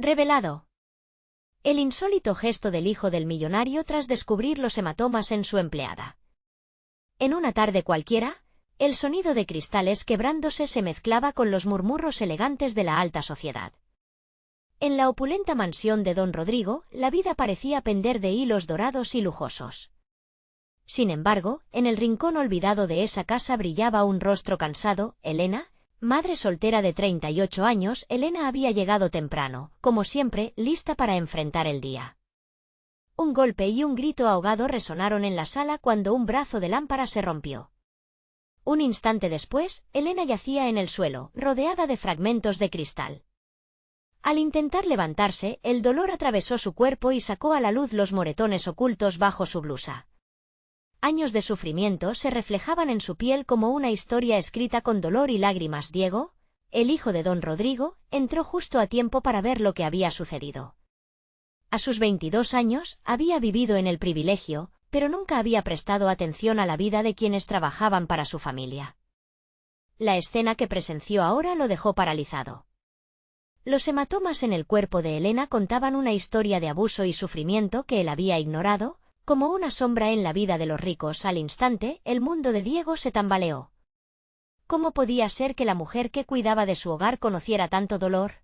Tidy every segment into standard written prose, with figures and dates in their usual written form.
Revelado. El insólito gesto del hijo del millonario tras descubrir los hematomas en su empleada. En una tarde cualquiera, el sonido de cristales quebrándose se mezclaba con los murmullos elegantes de la alta sociedad. En la opulenta mansión de don Rodrigo, la vida parecía pender de hilos dorados y lujosos. Sin embargo, en el rincón olvidado de esa casa brillaba un rostro cansado. Elena, madre soltera de 38 años, Elena había llegado temprano, como siempre, lista para enfrentar el día. Un golpe y un grito ahogado resonaron en la sala cuando un brazo de lámpara se rompió. Un instante después, Elena yacía en el suelo, rodeada de fragmentos de cristal. Al intentar levantarse, el dolor atravesó su cuerpo y sacó a la luz los moretones ocultos bajo su blusa. Años de sufrimiento se reflejaban en su piel como una historia escrita con dolor y lágrimas. Diego, el hijo de don Rodrigo, entró justo a tiempo para ver lo que había sucedido. A sus 22 años, había vivido en el privilegio, pero nunca había prestado atención a la vida de quienes trabajaban para su familia. La escena que presenció ahora lo dejó paralizado. Los hematomas en el cuerpo de Elena contaban una historia de abuso y sufrimiento que él había ignorado, como una sombra en la vida de los ricos. Al instante, el mundo de Diego se tambaleó. ¿Cómo podía ser que la mujer que cuidaba de su hogar conociera tanto dolor?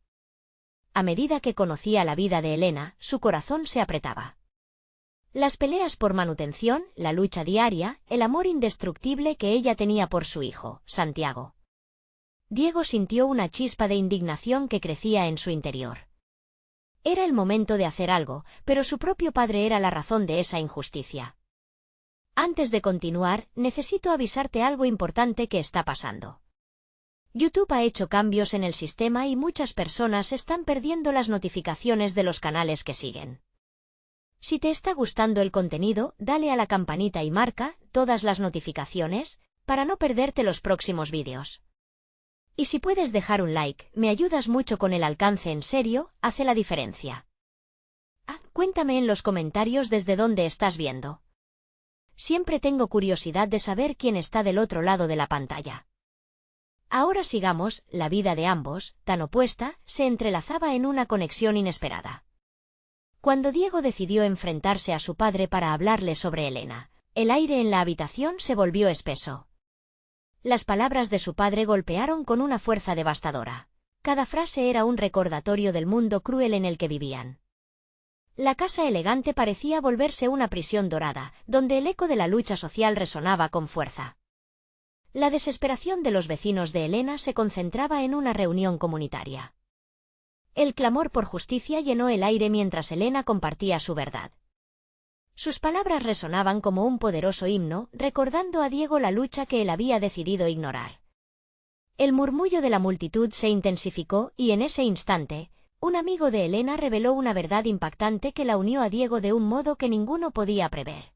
A medida que conocía la vida de Elena, su corazón se apretaba. Las peleas por manutención, la lucha diaria, el amor indestructible que ella tenía por su hijo, Santiago. Diego sintió una chispa de indignación que crecía en su interior. Era el momento de hacer algo, pero su propio padre era la razón de esa injusticia. Antes de continuar, necesito avisarte algo importante que está pasando. YouTube ha hecho cambios en el sistema y muchas personas están perdiendo las notificaciones de los canales que siguen. Si te está gustando el contenido, dale a la campanita y marca todas las notificaciones para no perderte los próximos vídeos. Y si puedes dejar un like, me ayudas mucho con el alcance. En serio, hace la diferencia. Cuéntame en los comentarios desde dónde estás viendo. Siempre tengo curiosidad de saber quién está del otro lado de la pantalla. Ahora sigamos. La vida de ambos, tan opuesta, se entrelazaba en una conexión inesperada. Cuando Diego decidió enfrentarse a su padre para hablarle sobre Elena, el aire en la habitación se volvió espeso. Las palabras de su padre golpearon con una fuerza devastadora. Cada frase era un recordatorio del mundo cruel en el que vivían. La casa elegante parecía volverse una prisión dorada, donde el eco de la lucha social resonaba con fuerza. La desesperación de los vecinos de Elena se concentraba en una reunión comunitaria. El clamor por justicia llenó el aire mientras Elena compartía su verdad. Sus palabras resonaban como un poderoso himno, recordando a Diego la lucha que él había decidido ignorar. El murmullo de la multitud se intensificó y en ese instante, un amigo de Elena reveló una verdad impactante que la unió a Diego de un modo que ninguno podía prever.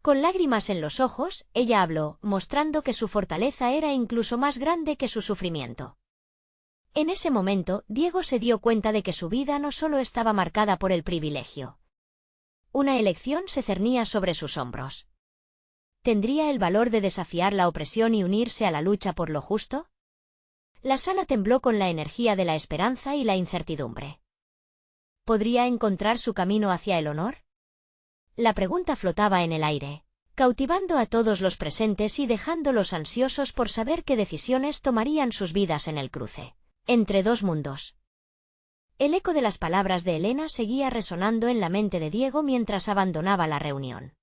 Con lágrimas en los ojos, ella habló, mostrando que su fortaleza era incluso más grande que su sufrimiento. En ese momento, Diego se dio cuenta de que su vida no solo estaba marcada por el privilegio. Una elección se cernía sobre sus hombros. ¿Tendría el valor de desafiar la opresión y unirse a la lucha por lo justo? La sala tembló con la energía de la esperanza y la incertidumbre. ¿Podría encontrar su camino hacia el honor? La pregunta flotaba en el aire, cautivando a todos los presentes y dejándolos ansiosos por saber qué decisiones tomarían sus vidas en el cruce entre dos mundos. El eco de las palabras de Elena seguía resonando en la mente de Diego mientras abandonaba la reunión.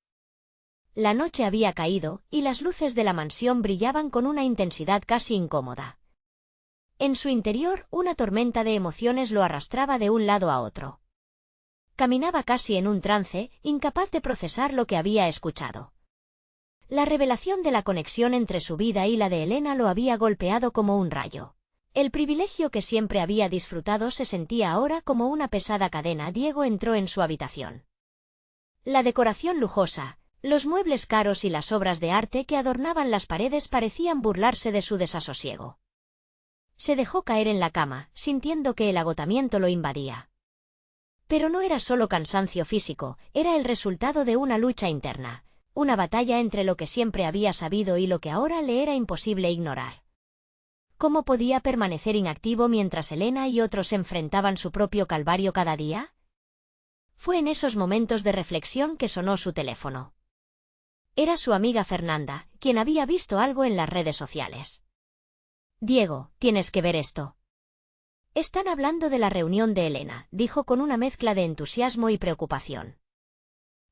La noche había caído, y las luces de la mansión brillaban con una intensidad casi incómoda. En su interior, una tormenta de emociones lo arrastraba de un lado a otro. Caminaba casi en un trance, incapaz de procesar lo que había escuchado. La revelación de la conexión entre su vida y la de Elena lo había golpeado como un rayo. El privilegio que siempre había disfrutado se sentía ahora como una pesada cadena. Diego entró en su habitación. La decoración lujosa, los muebles caros y las obras de arte que adornaban las paredes parecían burlarse de su desasosiego. Se dejó caer en la cama, sintiendo que el agotamiento lo invadía. Pero no era solo cansancio físico, era el resultado de una lucha interna, una batalla entre lo que siempre había sabido y lo que ahora le era imposible ignorar. ¿Cómo podía permanecer inactivo mientras Elena y otros enfrentaban su propio calvario cada día? Fue en esos momentos de reflexión que sonó su teléfono. Era su amiga Fernanda, quien había visto algo en las redes sociales. «Diego, tienes que ver esto». «Están hablando de la reunión de Elena», dijo con una mezcla de entusiasmo y preocupación.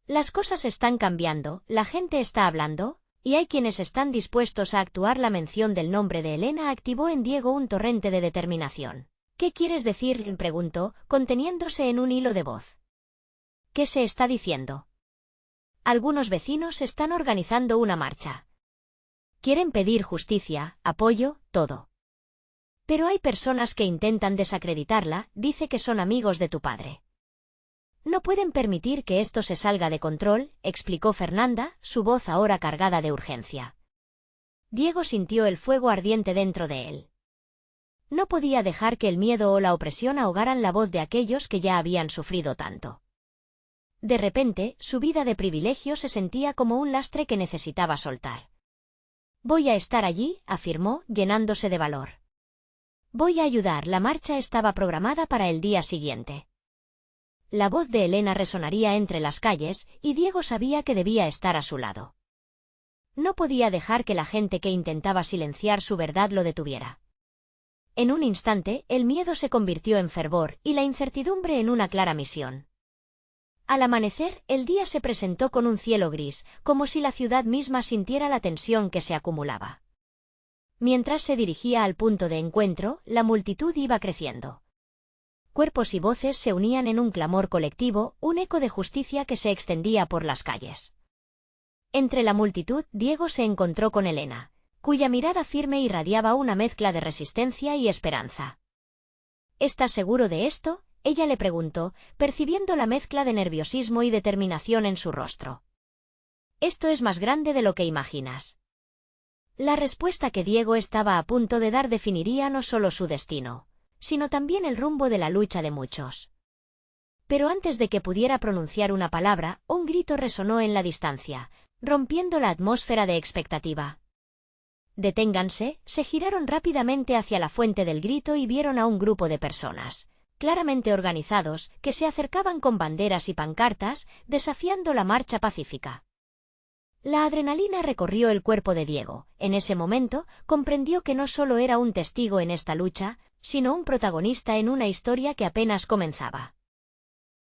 «Las cosas están cambiando, la gente está hablando, y hay quienes están dispuestos a actuar». La mención del nombre de Elena activó en Diego un torrente de determinación. «¿Qué quieres decir?», preguntó, conteniéndose en un hilo de voz. «¿Qué se está diciendo?». «Algunos vecinos están organizando una marcha. Quieren pedir justicia, apoyo, todo. Pero hay personas que intentan desacreditarla», dice que son amigos de tu padre. «No pueden permitir que esto se salga de control», explicó Fernanda, su voz ahora cargada de urgencia. Diego sintió el fuego ardiente dentro de él. No podía dejar que el miedo o la opresión ahogaran la voz de aquellos que ya habían sufrido tanto. De repente, su vida de privilegio se sentía como un lastre que necesitaba soltar. «Voy a estar allí», afirmó, llenándose de valor. «Voy a ayudar». La marcha estaba programada para el día siguiente. La voz de Elena resonaría entre las calles, y Diego sabía que debía estar a su lado. No podía dejar que la gente que intentaba silenciar su verdad lo detuviera. En un instante, el miedo se convirtió en fervor, y la incertidumbre en una clara misión. Al amanecer, el día se presentó con un cielo gris, como si la ciudad misma sintiera la tensión que se acumulaba. Mientras se dirigía al punto de encuentro, la multitud iba creciendo. Cuerpos y voces se unían en un clamor colectivo, un eco de justicia que se extendía por las calles. Entre la multitud, Diego se encontró con Elena, cuya mirada firme irradiaba una mezcla de resistencia y esperanza. «¿Estás seguro de esto?», ella le preguntó, percibiendo la mezcla de nerviosismo y determinación en su rostro. «Esto es más grande de lo que imaginas». La respuesta que Diego estaba a punto de dar definiría no solo su destino, sino también el rumbo de la lucha de muchos. Pero antes de que pudiera pronunciar una palabra, un grito resonó en la distancia, rompiendo la atmósfera de expectativa. «Deténganse», se giraron rápidamente hacia la fuente del grito y vieron a un grupo de personas, claramente organizados, que se acercaban con banderas y pancartas, desafiando la marcha pacífica. La adrenalina recorrió el cuerpo de Diego. En ese momento, comprendió que no solo era un testigo en esta lucha, sino un protagonista en una historia que apenas comenzaba.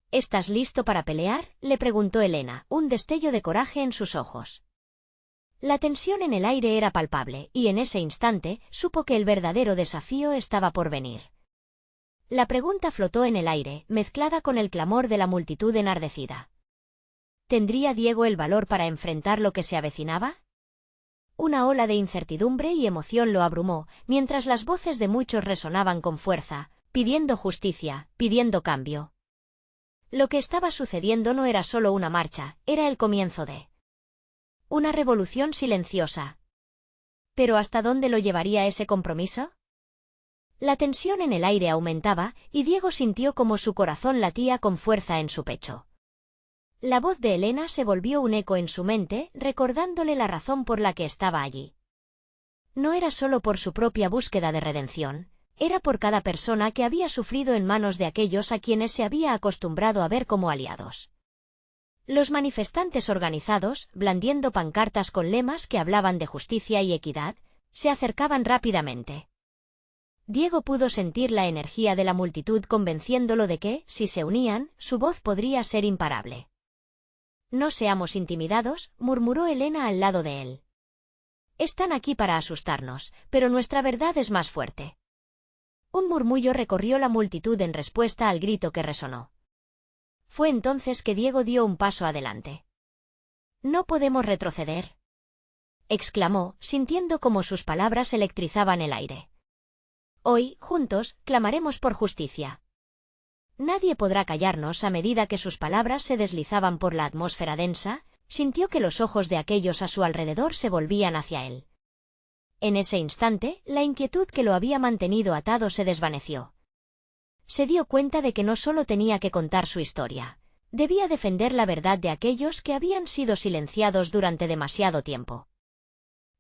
«¿Estás listo para pelear?», le preguntó Elena, un destello de coraje en sus ojos. La tensión en el aire era palpable, y en ese instante, supo que el verdadero desafío estaba por venir. La pregunta flotó en el aire, mezclada con el clamor de la multitud enardecida. ¿Tendría Diego el valor para enfrentar lo que se avecinaba? Una ola de incertidumbre y emoción lo abrumó, mientras las voces de muchos resonaban con fuerza, pidiendo justicia, pidiendo cambio. Lo que estaba sucediendo no era solo una marcha, era el comienzo de una revolución silenciosa. ¿Pero hasta dónde lo llevaría ese compromiso? La tensión en el aire aumentaba, y Diego sintió como su corazón latía con fuerza en su pecho. La voz de Elena se volvió un eco en su mente, recordándole la razón por la que estaba allí. No era solo por su propia búsqueda de redención, era por cada persona que había sufrido en manos de aquellos a quienes se había acostumbrado a ver como aliados. Los manifestantes organizados, blandiendo pancartas con lemas que hablaban de justicia y equidad, se acercaban rápidamente. Diego pudo sentir la energía de la multitud convenciéndolo de que, si se unían, su voz podría ser imparable. «No seamos intimidados», murmuró Elena al lado de él. «Están aquí para asustarnos, pero nuestra verdad es más fuerte». Un murmullo recorrió la multitud en respuesta al grito que resonó. Fue entonces que Diego dio un paso adelante. «No podemos retroceder», exclamó, sintiendo como sus palabras electrizaban el aire. «Hoy, juntos, clamaremos por justicia». Nadie podrá callarnos. A medida que sus palabras se deslizaban por la atmósfera densa, sintió que los ojos de aquellos a su alrededor se volvían hacia él. En ese instante, la inquietud que lo había mantenido atado se desvaneció. Se dio cuenta de que no solo tenía que contar su historia, debía defender la verdad de aquellos que habían sido silenciados durante demasiado tiempo.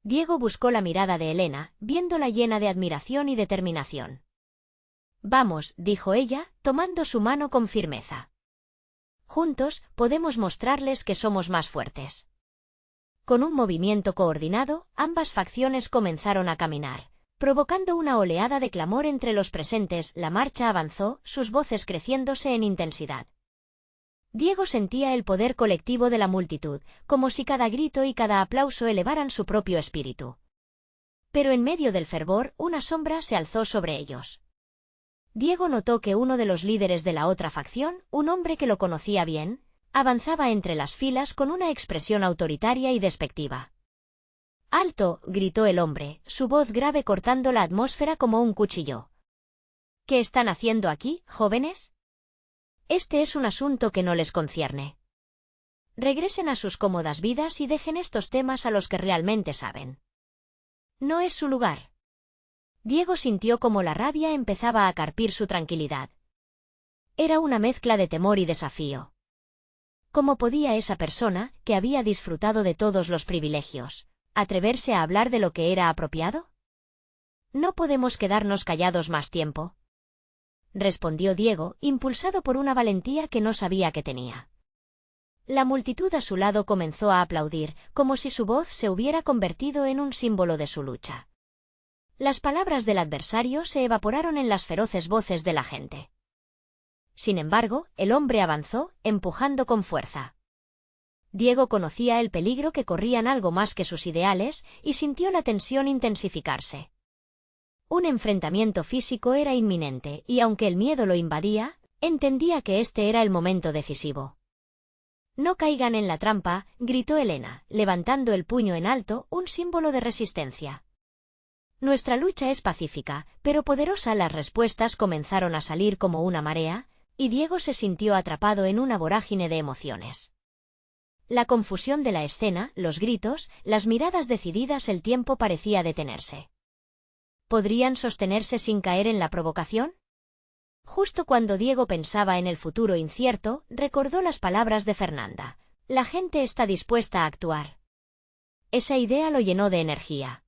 Diego buscó la mirada de Elena, viéndola llena de admiración y determinación. «Vamos», dijo ella, tomando su mano con firmeza. «Juntos, podemos mostrarles que somos más fuertes». Con un movimiento coordinado, ambas facciones comenzaron a caminar, provocando una oleada de clamor entre los presentes. La marcha avanzó, sus voces creciéndose en intensidad. Diego sentía el poder colectivo de la multitud, como si cada grito y cada aplauso elevaran su propio espíritu. Pero en medio del fervor, una sombra se alzó sobre ellos. Diego notó que uno de los líderes de la otra facción, un hombre que lo conocía bien, avanzaba entre las filas con una expresión autoritaria y despectiva. «¡Alto!», gritó el hombre, su voz grave cortando la atmósfera como un cuchillo. «¿Qué están haciendo aquí, jóvenes? Este es un asunto que no les concierne. Regresen a sus cómodas vidas y dejen estos temas a los que realmente saben. No es su lugar». Diego sintió como la rabia empezaba a carpir su tranquilidad. Era una mezcla de temor y desafío. ¿Cómo podía esa persona, que había disfrutado de todos los privilegios, atreverse a hablar de lo que era apropiado? «No podemos quedarnos callados más tiempo», respondió Diego, impulsado por una valentía que no sabía que tenía. La multitud a su lado comenzó a aplaudir, como si su voz se hubiera convertido en un símbolo de su lucha. Las palabras del adversario se evaporaron en las feroces voces de la gente. Sin embargo, el hombre avanzó, empujando con fuerza. Diego conocía el peligro que corrían algo más que sus ideales, y sintió la tensión intensificarse. Un enfrentamiento físico era inminente, y aunque el miedo lo invadía, entendía que este era el momento decisivo. «No caigan en la trampa», gritó Elena, levantando el puño en alto, un símbolo de resistencia. «Nuestra lucha es pacífica, pero poderosa». Las respuestas comenzaron a salir como una marea, y Diego se sintió atrapado en una vorágine de emociones. La confusión de la escena, los gritos, las miradas decididas, el tiempo parecía detenerse. ¿Podrían sostenerse sin caer en la provocación? Justo cuando Diego pensaba en el futuro incierto, recordó las palabras de Fernanda. «La gente está dispuesta a actuar». Esa idea lo llenó de energía.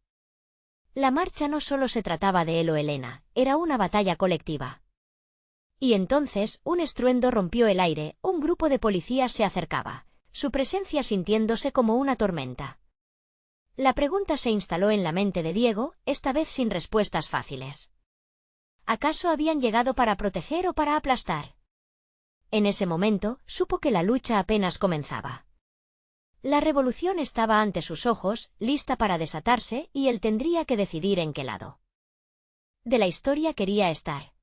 La marcha no solo se trataba de él o Elena, era una batalla colectiva. Y entonces, un estruendo rompió el aire, un grupo de policías se acercaba, su presencia sintiéndose como una tormenta. La pregunta se instaló en la mente de Diego, esta vez sin respuestas fáciles. ¿Acaso habían llegado para proteger o para aplastar? En ese momento, supo que la lucha apenas comenzaba. La revolución estaba ante sus ojos, lista para desatarse, y él tendría que decidir en qué lado de la historia quería estar.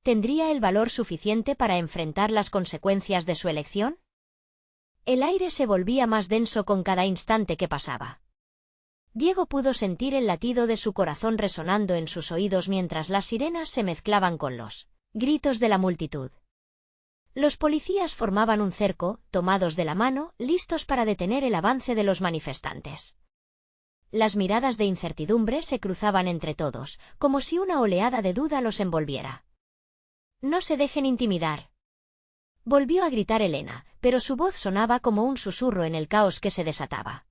¿Tendría el valor suficiente para enfrentar las consecuencias de su elección? El aire se volvía más denso con cada instante que pasaba. Diego pudo sentir el latido de su corazón resonando en sus oídos mientras las sirenas se mezclaban con los gritos de la multitud. Los policías formaban un cerco, tomados de la mano, listos para detener el avance de los manifestantes. Las miradas de incertidumbre se cruzaban entre todos, como si una oleada de duda los envolviera. «No se dejen intimidar», volvió a gritar Elena, pero su voz sonaba como un susurro en el caos que se desataba.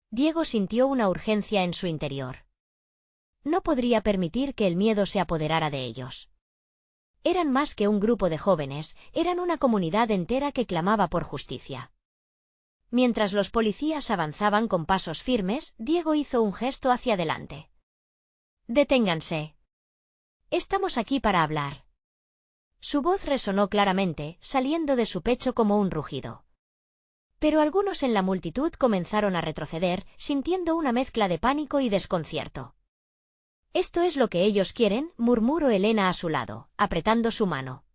Diego sintió una urgencia en su interior. No podría permitir que el miedo se apoderara de ellos. Eran más que un grupo de jóvenes, eran una comunidad entera que clamaba por justicia. Mientras los policías avanzaban con pasos firmes, Diego hizo un gesto hacia adelante. «Deténganse. Estamos aquí para hablar». Su voz resonó claramente, saliendo de su pecho como un rugido. Pero algunos en la multitud comenzaron a retroceder, sintiendo una mezcla de pánico y desconcierto. «Esto es lo que ellos quieren», murmuró Elena a su lado, apretando su mano.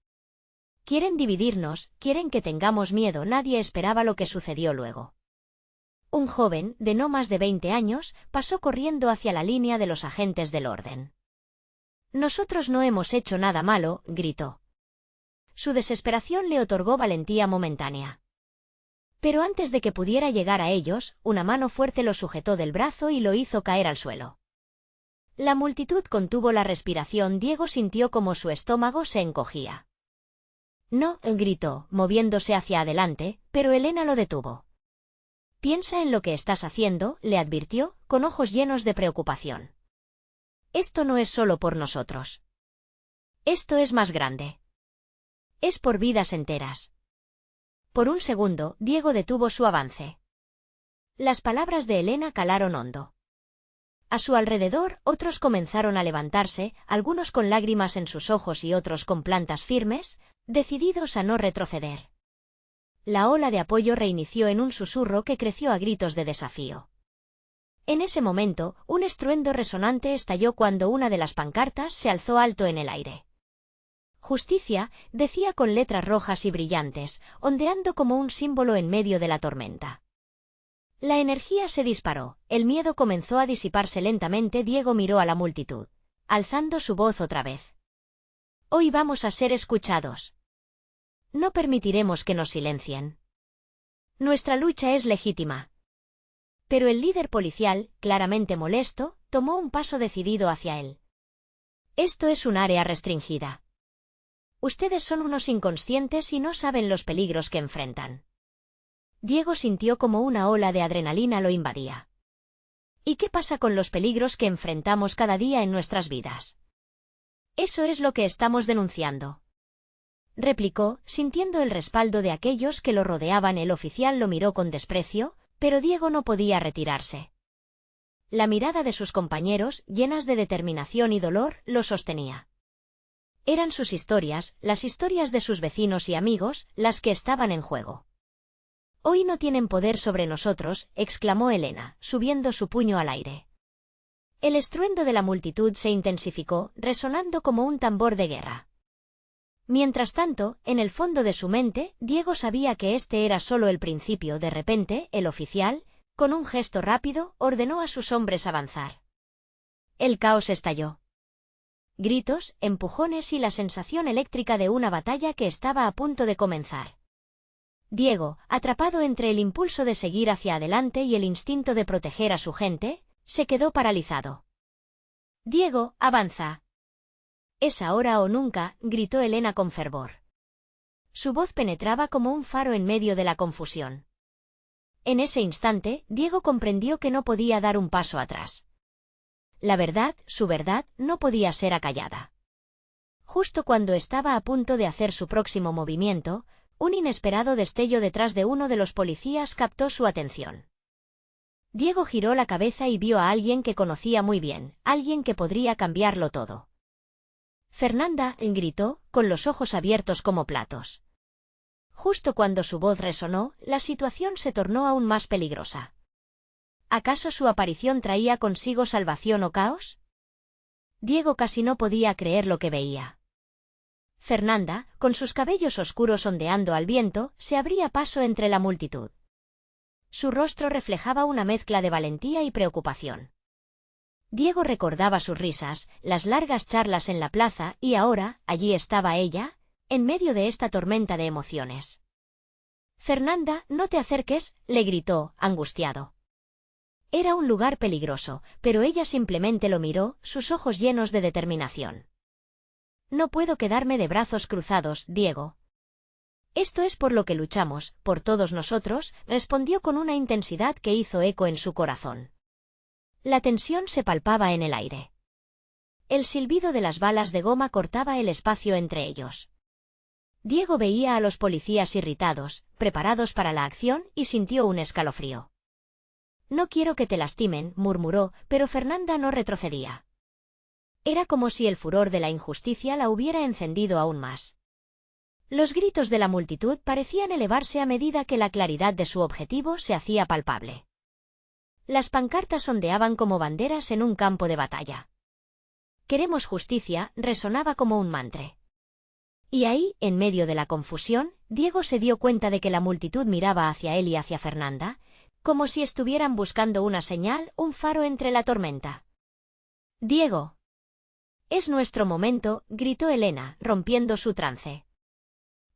«Quieren dividirnos, quieren que tengamos miedo». Nadie esperaba lo que sucedió luego. Un joven, de no más de 20 años, pasó corriendo hacia la línea de los agentes del orden. «Nosotros no hemos hecho nada malo», gritó. Su desesperación le otorgó valentía momentánea. Pero antes de que pudiera llegar a ellos, una mano fuerte lo sujetó del brazo y lo hizo caer al suelo. La multitud contuvo la respiración. Diego sintió como su estómago se encogía. «No», gritó, moviéndose hacia adelante, pero Elena lo detuvo. Piensa en lo que estás haciendo, le advirtió, con ojos llenos de preocupación. Esto no es solo por nosotros. Esto es más grande. Es por vidas enteras. Por un segundo, Diego detuvo su avance. Las palabras de Elena calaron hondo. A su alrededor, otros comenzaron a levantarse, algunos con lágrimas en sus ojos y otros con plantas firmes, decididos a no retroceder. La ola de apoyo reinició en un susurro que creció a gritos de desafío. En ese momento, un estruendo resonante estalló cuando una de las pancartas se alzó alto en el aire. Justicia, decía con letras rojas y brillantes, ondeando como un símbolo en medio de la tormenta. La energía se disparó, el miedo comenzó a disiparse lentamente. Diego miró a la multitud, alzando su voz otra vez. Hoy vamos a ser escuchados. No permitiremos que nos silencien. Nuestra lucha es legítima. Pero el líder policial, claramente molesto, tomó un paso decidido hacia él. Esto es un área restringida. Ustedes son unos inconscientes y no saben los peligros que enfrentan. Diego sintió como una ola de adrenalina lo invadía. ¿Y qué pasa con los peligros que enfrentamos cada día en nuestras vidas? Eso es lo que estamos denunciando. Replicó, sintiendo el respaldo de aquellos que lo rodeaban. El oficial lo miró con desprecio, pero Diego no podía retirarse. La mirada de sus compañeros, llenas de determinación y dolor, lo sostenía. Eran sus historias, las historias de sus vecinos y amigos, las que estaban en juego. Hoy no tienen poder sobre nosotros, exclamó Elena, subiendo su puño al aire. El estruendo de la multitud se intensificó, resonando como un tambor de guerra. Mientras tanto, en el fondo de su mente, Diego sabía que este era solo el principio. De repente, el oficial, con un gesto rápido, ordenó a sus hombres avanzar. El caos estalló. Gritos, empujones y la sensación eléctrica de una batalla que estaba a punto de comenzar. Diego, atrapado entre el impulso de seguir hacia adelante y el instinto de proteger a su gente, se quedó paralizado. Diego, avanza. Es ahora o nunca, gritó Elena con fervor. Su voz penetraba como un faro en medio de la confusión. En ese instante, Diego comprendió que no podía dar un paso atrás. La verdad, su verdad, no podía ser acallada. Justo cuando estaba a punto de hacer su próximo movimiento, un inesperado destello detrás de uno de los policías captó su atención. Diego giró la cabeza y vio a alguien que conocía muy bien, alguien que podría cambiarlo todo. Fernanda, gritó, con los ojos abiertos como platos. Justo cuando su voz resonó, la situación se tornó aún más peligrosa. ¿Acaso su aparición traía consigo salvación o caos? Diego casi no podía creer lo que veía. Fernanda, con sus cabellos oscuros ondeando al viento, se abría paso entre la multitud. Su rostro reflejaba una mezcla de valentía y preocupación. Diego recordaba sus risas, las largas charlas en la plaza, y ahora, allí estaba ella, en medio de esta tormenta de emociones. Fernanda, no te acerques, le gritó, angustiado. Era un lugar peligroso, pero ella simplemente lo miró, sus ojos llenos de determinación. No puedo quedarme de brazos cruzados, Diego. Esto es por lo que luchamos, por todos nosotros, respondió con una intensidad que hizo eco en su corazón. La tensión se palpaba en el aire. El silbido de las balas de goma cortaba el espacio entre ellos. Diego veía a los policías irritados, preparados para la acción, y sintió un escalofrío. No quiero que te lastimen, murmuró, pero Fernanda no retrocedía. Era como si el furor de la injusticia la hubiera encendido aún más. Los gritos de la multitud parecían elevarse a medida que la claridad de su objetivo se hacía palpable. Las pancartas ondeaban como banderas en un campo de batalla. Queremos justicia, resonaba como un mantra. Y ahí, en medio de la confusión, Diego se dio cuenta de que la multitud miraba hacia él y hacia Fernanda, como si estuvieran buscando una señal, un faro entre la tormenta. Diego. Es nuestro momento, gritó Elena, rompiendo su trance.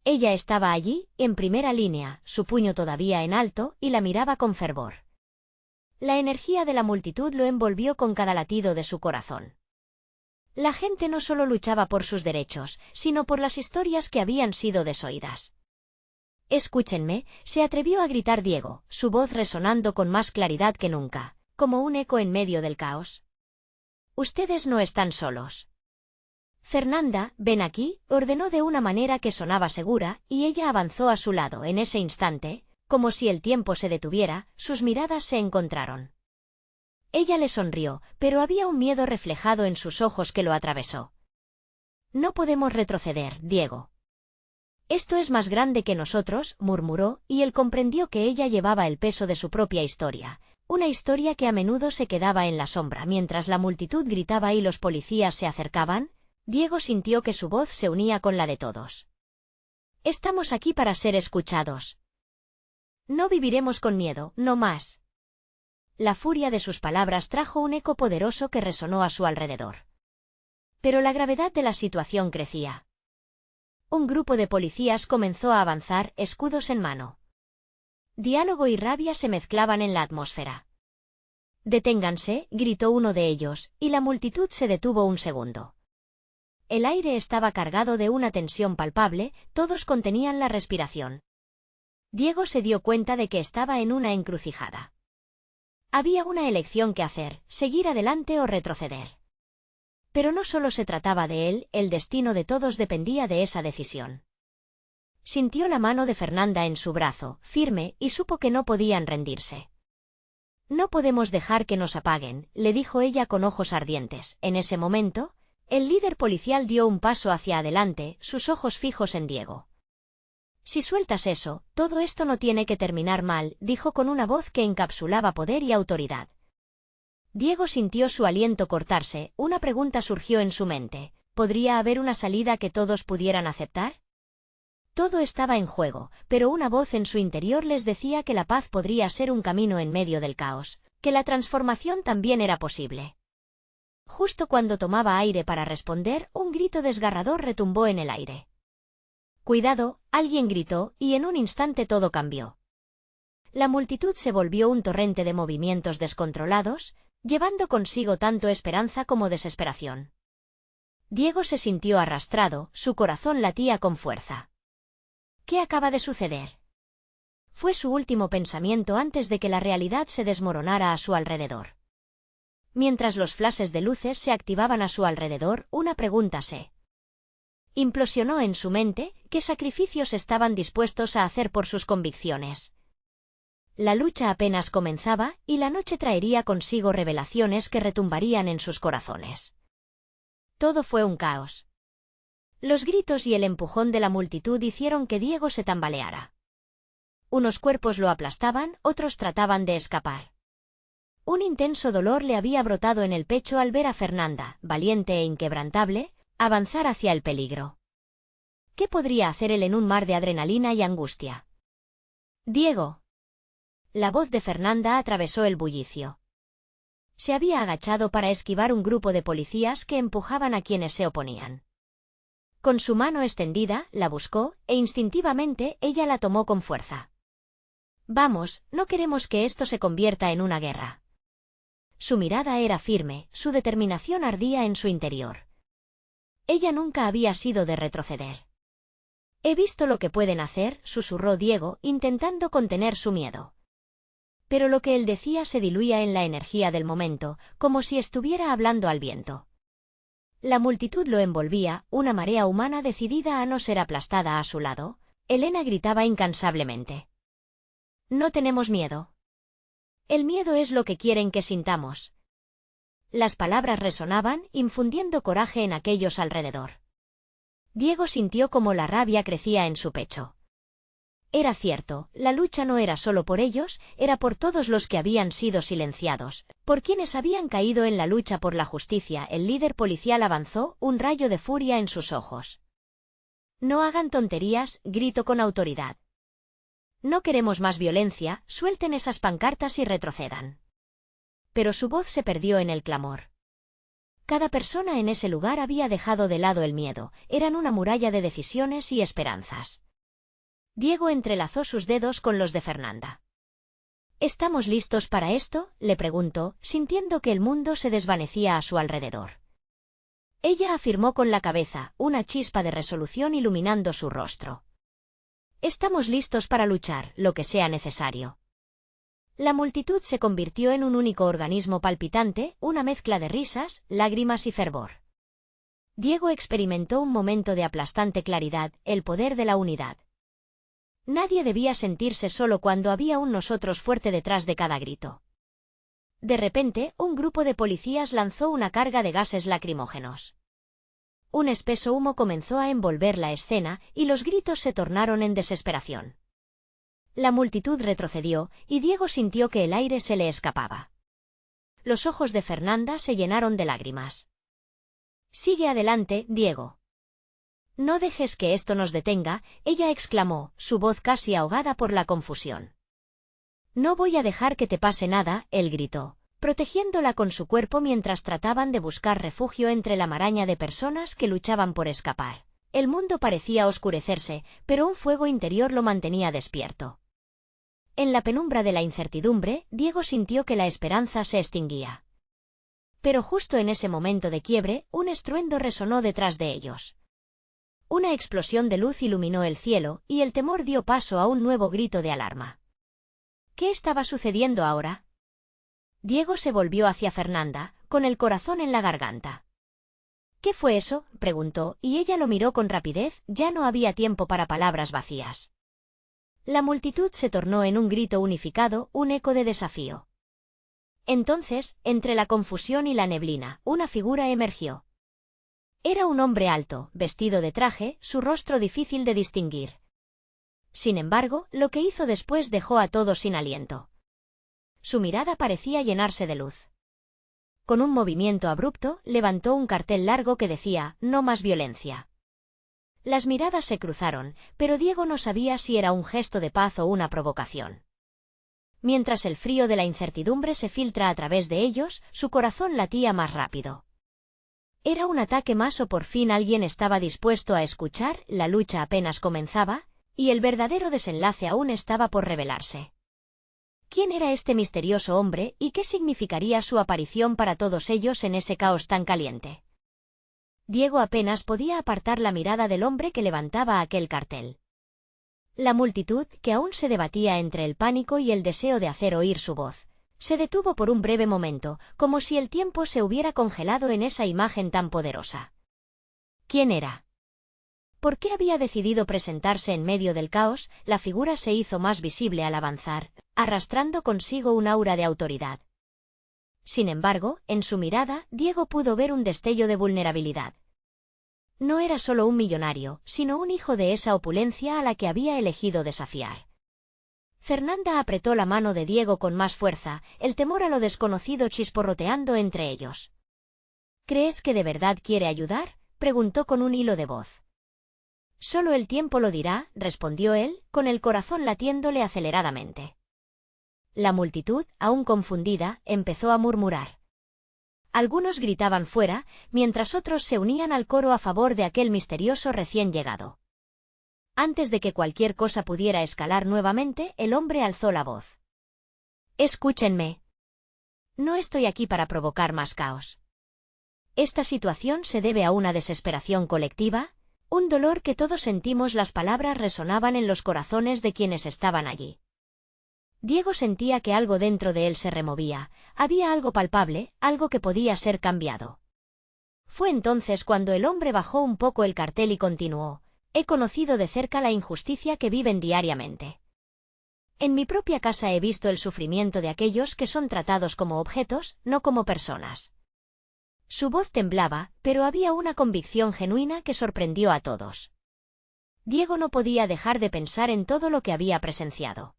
Ella estaba allí, en primera línea, su puño todavía en alto, y la miraba con fervor. La energía de la multitud lo envolvió con cada latido de su corazón. La gente no solo luchaba por sus derechos, sino por las historias que habían sido desoídas. Escúchenme, se atrevió a gritar Diego, su voz resonando con más claridad que nunca, como un eco en medio del caos. Ustedes no están solos. Fernanda, ven aquí, ordenó de una manera que sonaba segura, y ella avanzó a su lado. En ese instante, como si el tiempo se detuviera, sus miradas se encontraron. Ella le sonrió, pero había un miedo reflejado en sus ojos que lo atravesó. No podemos retroceder, Diego. Esto es más grande que nosotros, murmuró, y él comprendió que ella llevaba el peso de su propia historia, una historia que a menudo se quedaba en la sombra mientras la multitud gritaba y los policías se acercaban. Diego sintió que su voz se unía con la de todos. Estamos aquí para ser escuchados. No viviremos con miedo, no más. La furia de sus palabras trajo un eco poderoso que resonó a su alrededor. Pero la gravedad de la situación crecía. Un grupo de policías comenzó a avanzar, escudos en mano. Diálogo y rabia se mezclaban en la atmósfera. «Deténganse», gritó uno de ellos, y la multitud se detuvo un segundo. El aire estaba cargado de una tensión palpable, todos contenían la respiración. Diego se dio cuenta de que estaba en una encrucijada. Había una elección que hacer, seguir adelante o retroceder. Pero no solo se trataba de él, el destino de todos dependía de esa decisión. Sintió la mano de Fernanda en su brazo, firme, y supo que no podían rendirse. «No podemos dejar que nos apaguen», le dijo ella con ojos ardientes. En ese momento, el líder policial dio un paso hacia adelante, sus ojos fijos en Diego. «Si sueltas eso, todo esto no tiene que terminar mal», dijo con una voz que encapsulaba poder y autoridad. Diego sintió su aliento cortarse, una pregunta surgió en su mente, ¿podría haber una salida que todos pudieran aceptar? Todo estaba en juego, pero una voz en su interior les decía que la paz podría ser un camino en medio del caos, que la transformación también era posible. Justo cuando tomaba aire para responder, un grito desgarrador retumbó en el aire. «¡Cuidado!», alguien gritó, y en un instante todo cambió. La multitud se volvió un torrente de movimientos descontrolados, llevando consigo tanto esperanza como desesperación. Diego se sintió arrastrado, su corazón latía con fuerza. ¿Qué acaba de suceder? Fue su último pensamiento antes de que la realidad se desmoronara a su alrededor. Mientras los flashes de luces se activaban a su alrededor, una pregunta se implosionó en su mente: ¿qué sacrificios estaban dispuestos a hacer por sus convicciones? La lucha apenas comenzaba, y la noche traería consigo revelaciones que retumbarían en sus corazones. Todo fue un caos. Los gritos y el empujón de la multitud hicieron que Diego se tambaleara. Unos cuerpos lo aplastaban, otros trataban de escapar. Un intenso dolor le había brotado en el pecho al ver a Fernanda, valiente e inquebrantable, avanzar hacia el peligro. ¿Qué podría hacer él en un mar de adrenalina y angustia? «Diego». La voz de Fernanda atravesó el bullicio. Se había agachado para esquivar un grupo de policías que empujaban a quienes se oponían. Con su mano extendida, la buscó, e instintivamente ella la tomó con fuerza. «Vamos, no queremos que esto se convierta en una guerra». Su mirada era firme, su determinación ardía en su interior. Ella nunca había sido de retroceder. «He visto lo que pueden hacer», susurró Diego, intentando contener su miedo. Pero lo que él decía se diluía en la energía del momento, como si estuviera hablando al viento. La multitud lo envolvía, una marea humana decidida a no ser aplastada a su lado. Elena gritaba incansablemente. «No tenemos miedo. El miedo es lo que quieren que sintamos». Las palabras resonaban, infundiendo coraje en aquellos alrededor. Diego sintió como la rabia crecía en su pecho. Era cierto, la lucha no era solo por ellos, era por todos los que habían sido silenciados, por quienes habían caído en la lucha por la justicia. El líder policial avanzó, un rayo de furia en sus ojos. «No hagan tonterías», gritó con autoridad. «No queremos más violencia, suelten esas pancartas y retrocedan». Pero su voz se perdió en el clamor. Cada persona en ese lugar había dejado de lado el miedo, eran una muralla de decisiones y esperanzas. Diego entrelazó sus dedos con los de Fernanda. «¿Estamos listos para esto?», le preguntó, sintiendo que el mundo se desvanecía a su alrededor. Ella afirmó con la cabeza, una chispa de resolución iluminando su rostro. Estamos listos para luchar, lo que sea necesario. La multitud se convirtió en un único organismo palpitante, una mezcla de risas, lágrimas y fervor. Diego experimentó un momento de aplastante claridad, el poder de la unidad. Nadie debía sentirse solo cuando había un nosotros fuerte detrás de cada grito. De repente, un grupo de policías lanzó una carga de gases lacrimógenos. Un espeso humo comenzó a envolver la escena y los gritos se tornaron en desesperación. La multitud retrocedió y Diego sintió que el aire se le escapaba. Los ojos de Fernanda se llenaron de lágrimas. «Sigue adelante, Diego. No dejes que esto nos detenga», ella exclamó, su voz casi ahogada por la confusión. «No voy a dejar que te pase nada», él gritó, protegiéndola con su cuerpo mientras trataban de buscar refugio entre la maraña de personas que luchaban por escapar. El mundo parecía oscurecerse, pero un fuego interior lo mantenía despierto. En la penumbra de la incertidumbre, Diego sintió que la esperanza se extinguía. Pero justo en ese momento de quiebre, un estruendo resonó detrás de ellos. Una explosión de luz iluminó el cielo, y el temor dio paso a un nuevo grito de alarma. ¿Qué estaba sucediendo ahora? Diego se volvió hacia Fernanda, con el corazón en la garganta. «¿Qué fue eso?», preguntó, y ella lo miró con rapidez, ya no había tiempo para palabras vacías. La multitud se tornó en un grito unificado, un eco de desafío. Entonces, entre la confusión y la neblina, una figura emergió. Era un hombre alto, vestido de traje, su rostro difícil de distinguir. Sin embargo, lo que hizo después dejó a todos sin aliento. Su mirada parecía llenarse de luz. Con un movimiento abrupto, levantó un cartel largo que decía, «No más violencia». Las miradas se cruzaron, pero Diego no sabía si era un gesto de paz o una provocación. Mientras el frío de la incertidumbre se filtra a través de ellos, su corazón latía más rápido. ¿Era un ataque más o por fin alguien estaba dispuesto a escuchar? La lucha apenas comenzaba, y el verdadero desenlace aún estaba por revelarse. ¿Quién era este misterioso hombre y qué significaría su aparición para todos ellos en ese caos tan caliente? Diego apenas podía apartar la mirada del hombre que levantaba aquel cartel. La multitud, que aún se debatía entre el pánico y el deseo de hacer oír su voz, se detuvo por un breve momento, como si el tiempo se hubiera congelado en esa imagen tan poderosa. ¿Quién era? ¿Por qué había decidido presentarse en medio del caos? La figura se hizo más visible al avanzar, arrastrando consigo un aura de autoridad. Sin embargo, en su mirada, Diego pudo ver un destello de vulnerabilidad. No era solo un millonario, sino un hijo de esa opulencia a la que había elegido desafiar. Fernanda apretó la mano de Diego con más fuerza, el temor a lo desconocido chisporroteando entre ellos. «¿Crees que de verdad quiere ayudar?», preguntó con un hilo de voz. «Solo el tiempo lo dirá», respondió él, con el corazón latiéndole aceleradamente. La multitud, aún confundida, empezó a murmurar. Algunos gritaban fuera, mientras otros se unían al coro a favor de aquel misterioso recién llegado. Antes de que cualquier cosa pudiera escalar nuevamente, el hombre alzó la voz. «Escúchenme. No estoy aquí para provocar más caos. Esta situación se debe a una desesperación colectiva, un dolor que todos sentimos». Las palabras resonaban en los corazones de quienes estaban allí. Diego sentía que algo dentro de él se removía, había algo palpable, algo que podía ser cambiado. Fue entonces cuando el hombre bajó un poco el cartel y continuó: «He conocido de cerca la injusticia que viven diariamente. En mi propia casa he visto el sufrimiento de aquellos que son tratados como objetos, no como personas». Su voz temblaba, pero había una convicción genuina que sorprendió a todos. Diego no podía dejar de pensar en todo lo que había presenciado.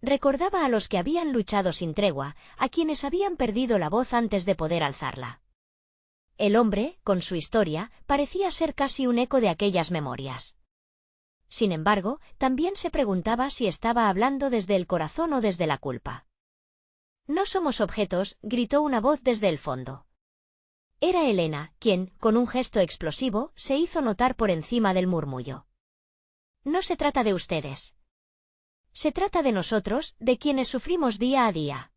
Recordaba a los que habían luchado sin tregua, a quienes habían perdido la voz antes de poder alzarla. El hombre, con su historia, parecía ser casi un eco de aquellas memorias. Sin embargo, también se preguntaba si estaba hablando desde el corazón o desde la culpa. «No somos objetos», gritó una voz desde el fondo. Era Elena, quien, con un gesto explosivo, se hizo notar por encima del murmullo. «No se trata de ustedes. Se trata de nosotros, de quienes sufrimos día a día».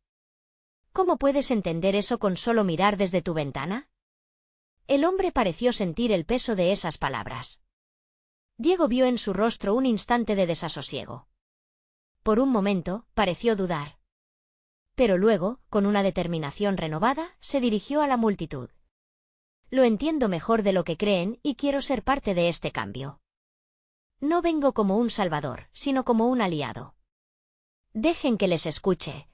«¿Cómo puedes entender eso con solo mirar desde tu ventana?». El hombre pareció sentir el peso de esas palabras. Diego vio en su rostro un instante de desasosiego. Por un momento, pareció dudar. Pero luego, con una determinación renovada, se dirigió a la multitud. Lo entiendo mejor de lo que creen y quiero ser parte de este cambio. No vengo como un salvador, sino como un aliado. Dejen que les escuche.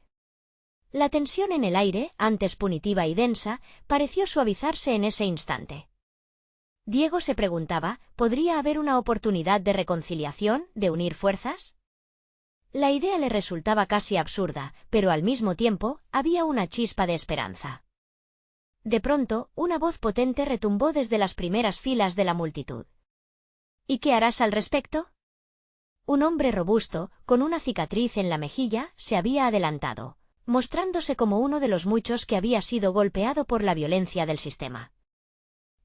La tensión en el aire, antes punitiva y densa, pareció suavizarse en ese instante. Diego se preguntaba, ¿podría haber una oportunidad de reconciliación, de unir fuerzas? La idea le resultaba casi absurda, pero al mismo tiempo, había una chispa de esperanza. De pronto, una voz potente retumbó desde las primeras filas de la multitud. ¿Y qué harás al respecto? Un hombre robusto, con una cicatriz en la mejilla, se había adelantado, mostrándose como uno de los muchos que había sido golpeado por la violencia del sistema.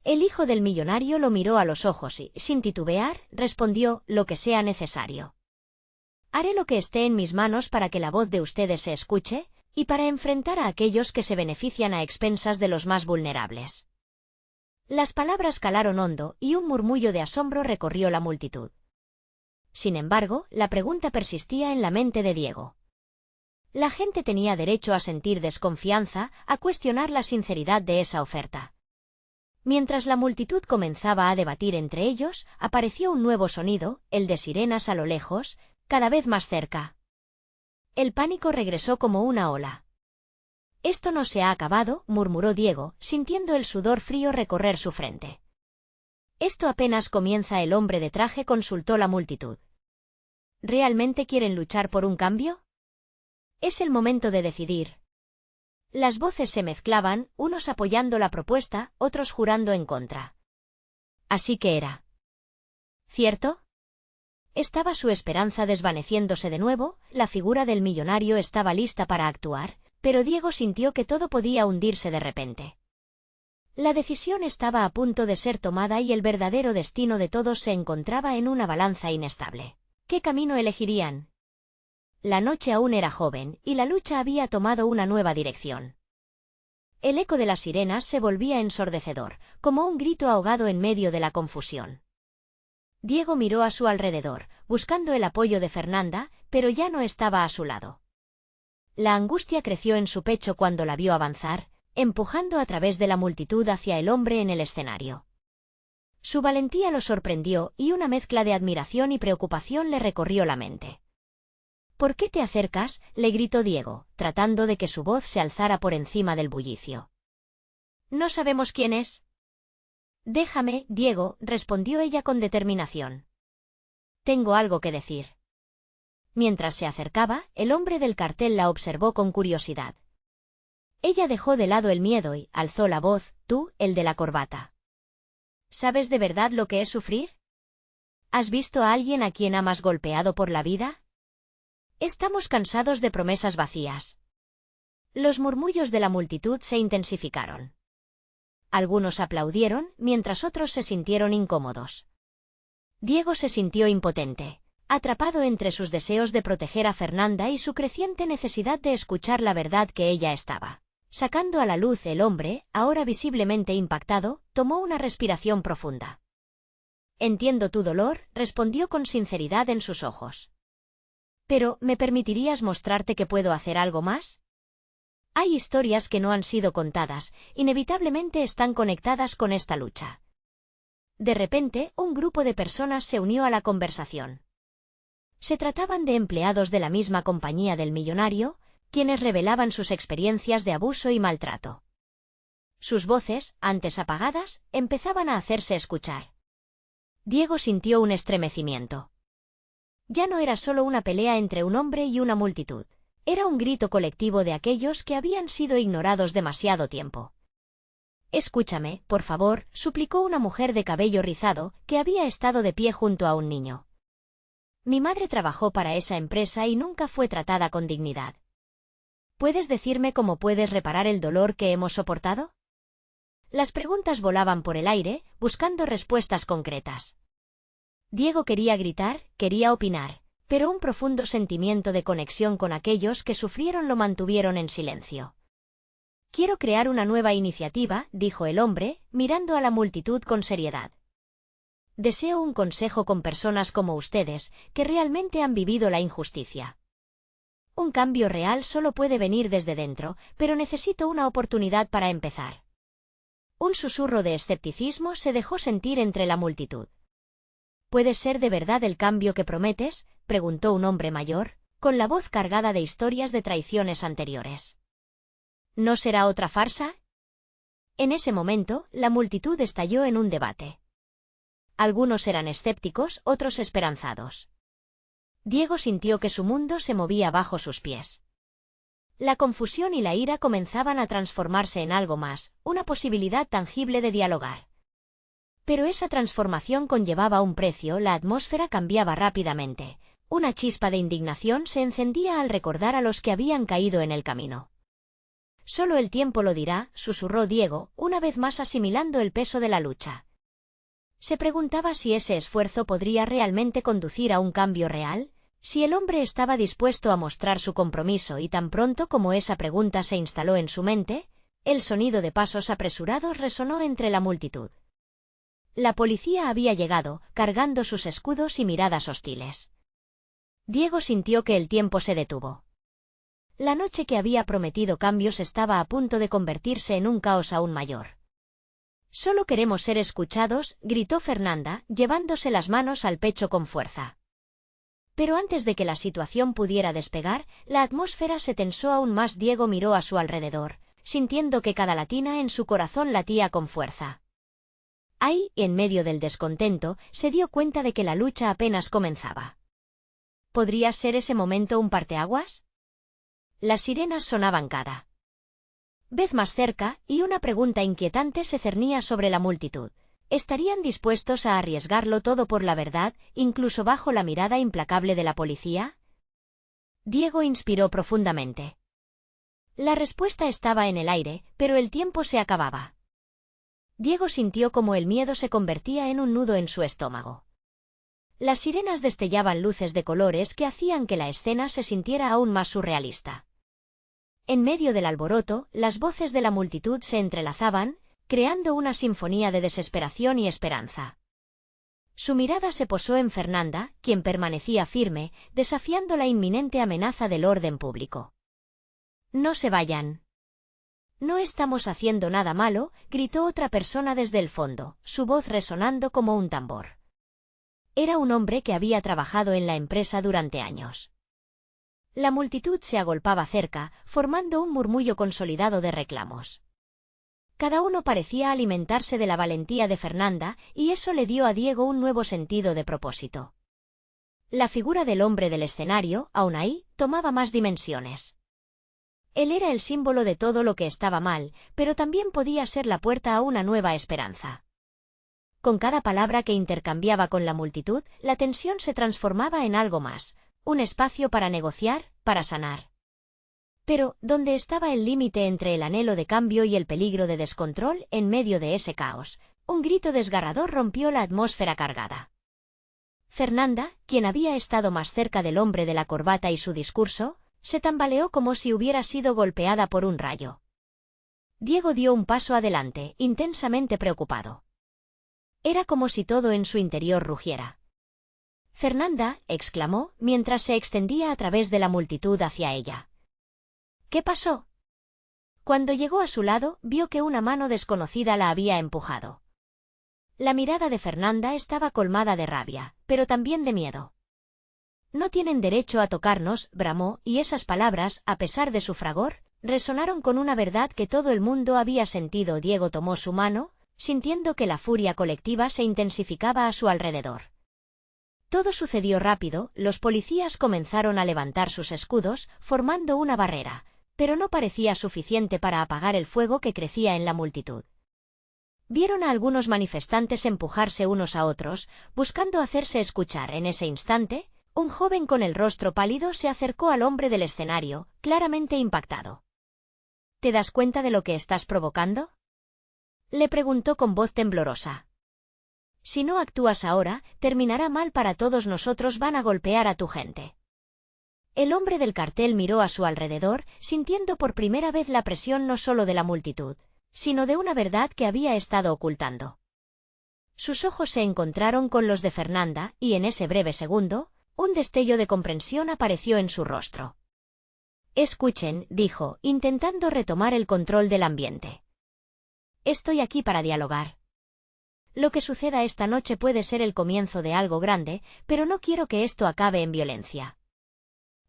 El hijo del millonario lo miró a los ojos y, sin titubear, respondió, lo que sea necesario. Haré lo que esté en mis manos para que la voz de ustedes se escuche, y para enfrentar a aquellos que se benefician a expensas de los más vulnerables. Las palabras calaron hondo, y un murmullo de asombro recorrió la multitud. Sin embargo, la pregunta persistía en la mente de Diego. La gente tenía derecho a sentir desconfianza, a cuestionar la sinceridad de esa oferta. Mientras la multitud comenzaba a debatir entre ellos, apareció un nuevo sonido, el de sirenas a lo lejos, cada vez más cerca. El pánico regresó como una ola. «Esto no se ha acabado», murmuró Diego, sintiendo el sudor frío recorrer su frente. «Esto apenas comienza». El hombre de traje consultó la multitud. ¿Realmente quieren luchar por un cambio? Es el momento de decidir. Las voces se mezclaban, unos apoyando la propuesta, otros jurando en contra. Así que era. ¿Cierto? Estaba su esperanza desvaneciéndose de nuevo, la figura del millonario estaba lista para actuar, pero Diego sintió que todo podía hundirse de repente. La decisión estaba a punto de ser tomada y el verdadero destino de todos se encontraba en una balanza inestable. ¿Qué camino elegirían? La noche aún era joven, y la lucha había tomado una nueva dirección. El eco de las sirenas se volvía ensordecedor, como un grito ahogado en medio de la confusión. Diego miró a su alrededor, buscando el apoyo de Fernanda, pero ya no estaba a su lado. La angustia creció en su pecho cuando la vio avanzar, empujando a través de la multitud hacia el hombre en el escenario. Su valentía lo sorprendió y una mezcla de admiración y preocupación le recorrió la mente. «¿Por qué te acercas?», le gritó Diego, tratando de que su voz se alzara por encima del bullicio. «No sabemos quién es». «Déjame, Diego», respondió ella con determinación. «Tengo algo que decir». Mientras se acercaba, el hombre del cartel la observó con curiosidad. Ella dejó de lado el miedo y alzó la voz, «Tú, el de la corbata. ¿Sabes de verdad lo que es sufrir? ¿Has visto a alguien a quien amas golpeado por la vida? Estamos cansados de promesas vacías». Los murmullos de la multitud se intensificaron. Algunos aplaudieron, mientras otros se sintieron incómodos. Diego se sintió impotente, atrapado entre sus deseos de proteger a Fernanda y su creciente necesidad de escuchar la verdad que ella estaba sacando a la luz. El hombre, ahora visiblemente impactado, tomó una respiración profunda. «Entiendo tu dolor», respondió con sinceridad en sus ojos. «Pero, ¿me permitirías mostrarte que puedo hacer algo más? Hay historias que no han sido contadas, inevitablemente están conectadas con esta lucha». De repente, un grupo de personas se unió a la conversación. Se trataban de empleados de la misma compañía del millonario, quienes revelaban sus experiencias de abuso y maltrato. Sus voces, antes apagadas, empezaban a hacerse escuchar. Diego sintió un estremecimiento. Ya no era solo una pelea entre un hombre y una multitud, era un grito colectivo de aquellos que habían sido ignorados demasiado tiempo. «Escúchame, por favor», suplicó una mujer de cabello rizado, que había estado de pie junto a un niño. «Mi madre trabajó para esa empresa y nunca fue tratada con dignidad. ¿Puedes decirme cómo puedes reparar el dolor que hemos soportado?» Las preguntas volaban por el aire, buscando respuestas concretas. Diego quería gritar, quería opinar, pero un profundo sentimiento de conexión con aquellos que sufrieron lo mantuvieron en silencio. «Quiero crear una nueva iniciativa», dijo el hombre, mirando a la multitud con seriedad. Deseo un consejo con personas como ustedes, que realmente han vivido la injusticia. Un cambio real solo puede venir desde dentro, pero necesito una oportunidad para empezar. Un susurro de escepticismo se dejó sentir entre la multitud. ¿Puede ser de verdad el cambio que prometes?, preguntó un hombre mayor, con la voz cargada de historias de traiciones anteriores. ¿No será otra farsa? En ese momento, la multitud estalló en un debate. Algunos eran escépticos, otros esperanzados. Diego sintió que su mundo se movía bajo sus pies. La confusión y la ira comenzaban a transformarse en algo más, una posibilidad tangible de dialogar. Pero esa transformación conllevaba un precio, la atmósfera cambiaba rápidamente. Una chispa de indignación se encendía al recordar a los que habían caído en el camino. Solo el tiempo lo dirá, susurró Diego, una vez más asimilando el peso de la lucha. Se preguntaba si ese esfuerzo podría realmente conducir a un cambio real, si el hombre estaba dispuesto a mostrar su compromiso, y tan pronto como esa pregunta se instaló en su mente, el sonido de pasos apresurados resonó entre la multitud. La policía había llegado, cargando sus escudos y miradas hostiles. Diego sintió que el tiempo se detuvo. La noche que había prometido cambios estaba a punto de convertirse en un caos aún mayor. «Solo queremos ser escuchados», gritó Fernanda, llevándose las manos al pecho con fuerza. Pero antes de que la situación pudiera despegar, la atmósfera se tensó aún más. Diego miró a su alrededor, sintiendo que cada latina en su corazón latía con fuerza. Ahí, en medio del descontento, se dio cuenta de que la lucha apenas comenzaba. ¿Podría ser ese momento un parteaguas? Las sirenas sonaban cada vez más cerca, y una pregunta inquietante se cernía sobre la multitud. ¿Estarían dispuestos a arriesgarlo todo por la verdad, incluso bajo la mirada implacable de la policía? Diego inspiró profundamente. La respuesta estaba en el aire, pero el tiempo se acababa. Diego sintió como el miedo se convertía en un nudo en su estómago. Las sirenas destellaban luces de colores que hacían que la escena se sintiera aún más surrealista. En medio del alboroto, las voces de la multitud se entrelazaban, creando una sinfonía de desesperación y esperanza. Su mirada se posó en Fernanda, quien permanecía firme, desafiando la inminente amenaza del orden público. «No se vayan». «No estamos haciendo nada malo», gritó otra persona desde el fondo, su voz resonando como un tambor. Era un hombre que había trabajado en la empresa durante años. La multitud se agolpaba cerca, formando un murmullo consolidado de reclamos. Cada uno parecía alimentarse de la valentía de Fernanda, y eso le dio a Diego un nuevo sentido de propósito. La figura del hombre del escenario, aún ahí, tomaba más dimensiones. Él era el símbolo de todo lo que estaba mal, pero también podía ser la puerta a una nueva esperanza. Con cada palabra que intercambiaba con la multitud, la tensión se transformaba en algo más, un espacio para negociar, para sanar. Pero, ¿dónde estaba el límite entre el anhelo de cambio y el peligro de descontrol? En medio de ese caos, un grito desgarrador rompió la atmósfera cargada. Fernanda, quien había estado más cerca del hombre de la corbata y su discurso, se tambaleó como si hubiera sido golpeada por un rayo. Diego dio un paso adelante, intensamente preocupado. Era como si todo en su interior rugiera. «Fernanda», exclamó, mientras se extendía a través de la multitud hacia ella. «¿Qué pasó?» Cuando llegó a su lado, vio que una mano desconocida la había empujado. La mirada de Fernanda estaba colmada de rabia, pero también de miedo. «No tienen derecho a tocarnos», bramó, y esas palabras, a pesar de su fragor, resonaron con una verdad que todo el mundo había sentido. Diego tomó su mano, sintiendo que la furia colectiva se intensificaba a su alrededor. Todo sucedió rápido, los policías comenzaron a levantar sus escudos, formando una barrera, pero no parecía suficiente para apagar el fuego que crecía en la multitud. Vieron a algunos manifestantes empujarse unos a otros, buscando hacerse escuchar. En ese instante, un joven con el rostro pálido se acercó al hombre del escenario, claramente impactado. «¿Te das cuenta de lo que estás provocando?», le preguntó con voz temblorosa. «Si no actúas ahora, terminará mal para todos nosotros. Van a golpear a tu gente». El hombre del cartel miró a su alrededor, sintiendo por primera vez la presión no solo de la multitud, sino de una verdad que había estado ocultando. Sus ojos se encontraron con los de Fernanda, y en ese breve segundo, un destello de comprensión apareció en su rostro. «Escuchen», dijo, intentando retomar el control del ambiente. «Estoy aquí para dialogar. Lo que suceda esta noche puede ser el comienzo de algo grande, pero no quiero que esto acabe en violencia.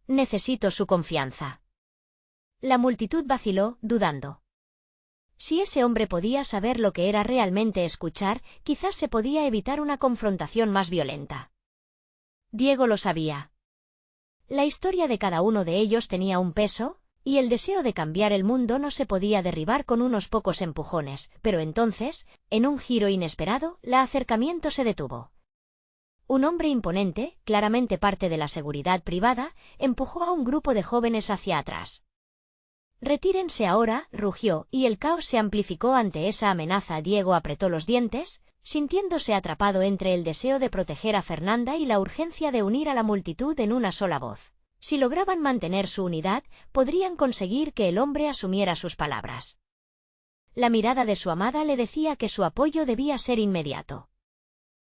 Necesito su confianza». La multitud vaciló, dudando. Si ese hombre podía saber lo que era realmente escuchar, quizás se podía evitar una confrontación más violenta. Diego lo sabía. La historia de cada uno de ellos tenía un peso, y el deseo de cambiar el mundo no se podía derribar con unos pocos empujones, pero entonces, en un giro inesperado, el acercamiento se detuvo. Un hombre imponente, claramente parte de la seguridad privada, empujó a un grupo de jóvenes hacia atrás. «Retírense ahora», rugió, y el caos se amplificó ante esa amenaza. Diego apretó los dientes, sintiéndose atrapado entre el deseo de proteger a Fernanda y la urgencia de unir a la multitud en una sola voz. Si lograban mantener su unidad, podrían conseguir que el hombre asumiera sus palabras. La mirada de su amada le decía que su apoyo debía ser inmediato.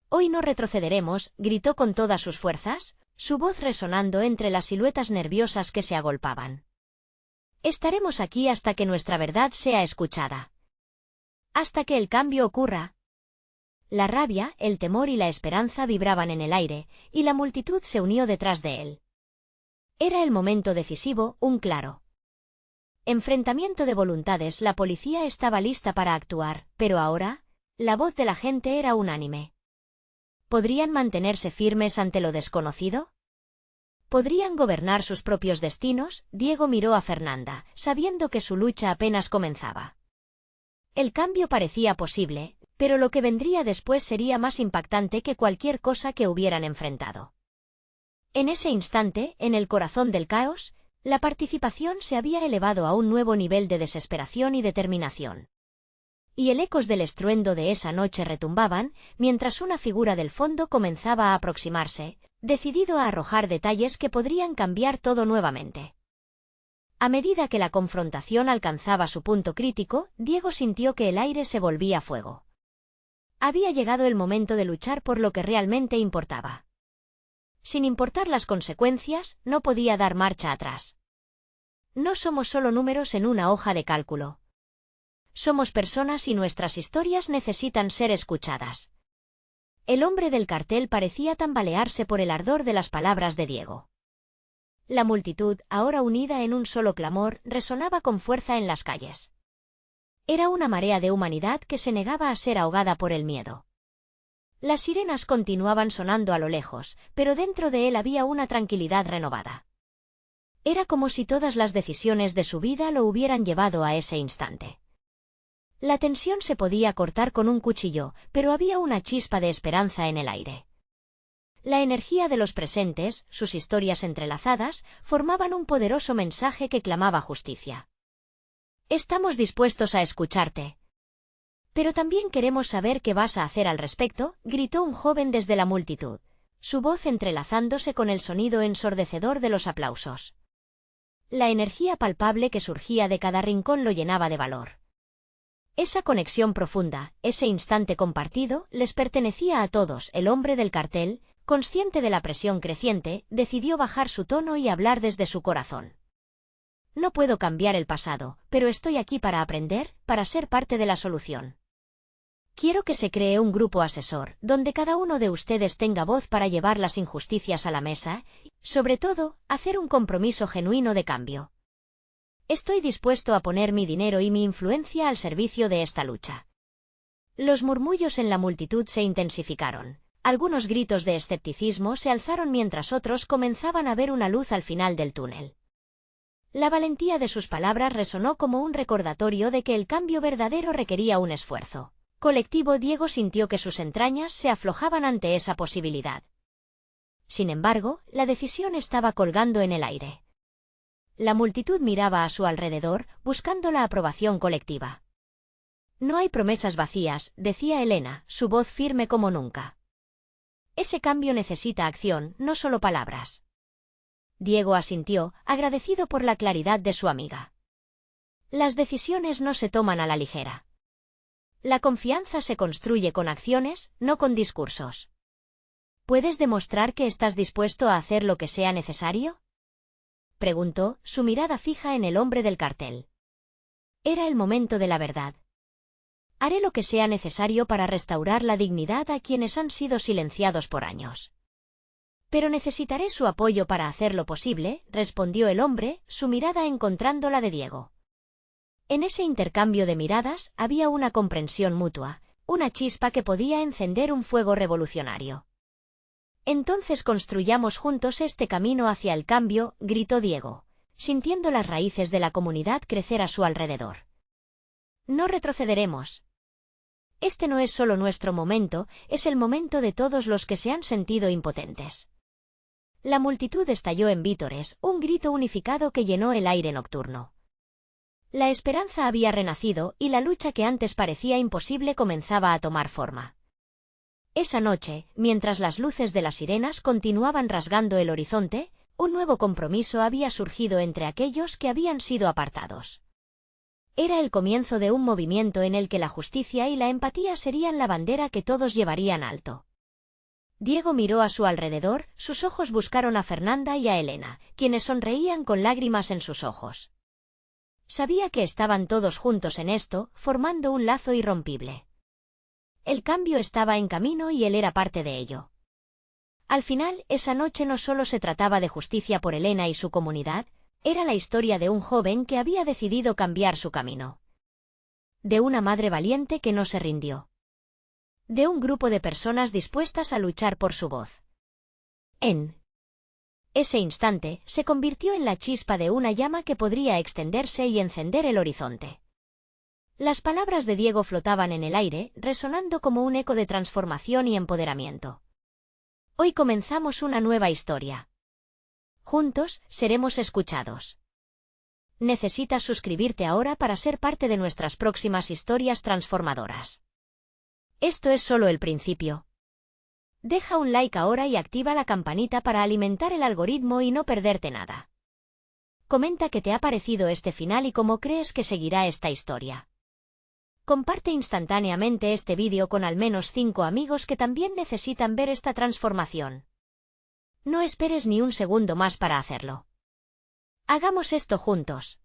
«Hoy no retrocederemos», gritó con todas sus fuerzas, su voz resonando entre las siluetas nerviosas que se agolpaban. «Estaremos aquí hasta que nuestra verdad sea escuchada. Hasta que el cambio ocurra». La rabia, el temor y la esperanza vibraban en el aire, y la multitud se unió detrás de él. Era el momento decisivo, un claro enfrentamiento de voluntades. La policía estaba lista para actuar, pero ahora, la voz de la gente era unánime. ¿Podrían mantenerse firmes ante lo desconocido? ¿Podrían gobernar sus propios destinos? Diego miró a Fernanda, sabiendo que su lucha apenas comenzaba. El cambio parecía posible, pero lo que vendría después sería más impactante que cualquier cosa que hubieran enfrentado. En ese instante, en el corazón del caos, la participación se había elevado a un nuevo nivel de desesperación y determinación. Y el ecos del estruendo de esa noche retumbaban, mientras una figura del fondo comenzaba a aproximarse, decidido a arrojar detalles que podrían cambiar todo nuevamente. A medida que la confrontación alcanzaba su punto crítico, Diego sintió que el aire se volvía fuego. Había llegado el momento de luchar por lo que realmente importaba. Sin importar las consecuencias, no podía dar marcha atrás. No somos solo números en una hoja de cálculo. Somos personas y nuestras historias necesitan ser escuchadas. El hombre del cartel parecía tambalearse por el ardor de las palabras de Diego. La multitud, ahora unida en un solo clamor, resonaba con fuerza en las calles. Era una marea de humanidad que se negaba a ser ahogada por el miedo. Las sirenas continuaban sonando a lo lejos, pero dentro de él había una tranquilidad renovada. Era como si todas las decisiones de su vida lo hubieran llevado a ese instante. La tensión se podía cortar con un cuchillo, pero había una chispa de esperanza en el aire. La energía de los presentes, sus historias entrelazadas, formaban un poderoso mensaje que clamaba justicia. «Estamos dispuestos a escucharte. Pero también queremos saber qué vas a hacer al respecto», gritó un joven desde la multitud, su voz entrelazándose con el sonido ensordecedor de los aplausos. La energía palpable que surgía de cada rincón lo llenaba de valor. Esa conexión profunda, ese instante compartido, les pertenecía a todos. El hombre del cartel, consciente de la presión creciente, decidió bajar su tono y hablar desde su corazón. «No puedo cambiar el pasado, pero estoy aquí para aprender, para ser parte de la solución. Quiero que se cree un grupo asesor, donde cada uno de ustedes tenga voz para llevar las injusticias a la mesa y, sobre todo, hacer un compromiso genuino de cambio. Estoy dispuesto a poner mi dinero y mi influencia al servicio de esta lucha». Los murmullos en la multitud se intensificaron. Algunos gritos de escepticismo se alzaron mientras otros comenzaban a ver una luz al final del túnel. La valentía de sus palabras resonó como un recordatorio de que el cambio verdadero requería un esfuerzo colectivo. Diego sintió que sus entrañas se aflojaban ante esa posibilidad. Sin embargo, la decisión estaba colgando en el aire. La multitud miraba a su alrededor, buscando la aprobación colectiva. «No hay promesas vacías», decía Elena, su voz firme como nunca. «Ese cambio necesita acción, no solo palabras». Diego asintió, agradecido por la claridad de su amiga. «Las decisiones no se toman a la ligera. La confianza se construye con acciones, no con discursos. ¿Puedes demostrar que estás dispuesto a hacer lo que sea necesario?, preguntó, su mirada fija en el hombre del cartel. Era el momento de la verdad. Haré lo que sea necesario para restaurar la dignidad a quienes han sido silenciados por años. Pero necesitaré su apoyo para hacerlo posible, respondió el hombre, su mirada encontrando la de Diego. En ese intercambio de miradas había una comprensión mutua, una chispa que podía encender un fuego revolucionario. Entonces construyamos juntos este camino hacia el cambio, gritó Diego, sintiendo las raíces de la comunidad crecer a su alrededor. No retrocederemos. Este no es solo nuestro momento, es el momento de todos los que se han sentido impotentes. La multitud estalló en vítores, un grito unificado que llenó el aire nocturno. La esperanza había renacido y la lucha que antes parecía imposible comenzaba a tomar forma. Esa noche, mientras las luces de las sirenas continuaban rasgando el horizonte, un nuevo compromiso había surgido entre aquellos que habían sido apartados. Era el comienzo de un movimiento en el que la justicia y la empatía serían la bandera que todos llevarían alto. Diego miró a su alrededor, sus ojos buscaron a Fernanda y a Elena, quienes sonreían con lágrimas en sus ojos. Sabía que estaban todos juntos en esto, formando un lazo irrompible. El cambio estaba en camino y él era parte de ello. Al final, esa noche no solo se trataba de justicia por Elena y su comunidad, era la historia de un joven que había decidido cambiar su camino. De una madre valiente que no se rindió. De un grupo de personas dispuestas a luchar por su voz. En ese instante, se convirtió en la chispa de una llama que podría extenderse y encender el horizonte. Las palabras de Diego flotaban en el aire, resonando como un eco de transformación y empoderamiento. Hoy comenzamos una nueva historia. Juntos, seremos escuchados. Necesitas suscribirte ahora para ser parte de nuestras próximas historias transformadoras. Esto es solo el principio. Deja un like ahora y activa la campanita para alimentar el algoritmo y no perderte nada. Comenta qué te ha parecido este final y cómo crees que seguirá esta historia. Comparte instantáneamente este vídeo con al menos 5 amigos que también necesitan ver esta transformación. No esperes ni un segundo más para hacerlo. Hagamos esto juntos.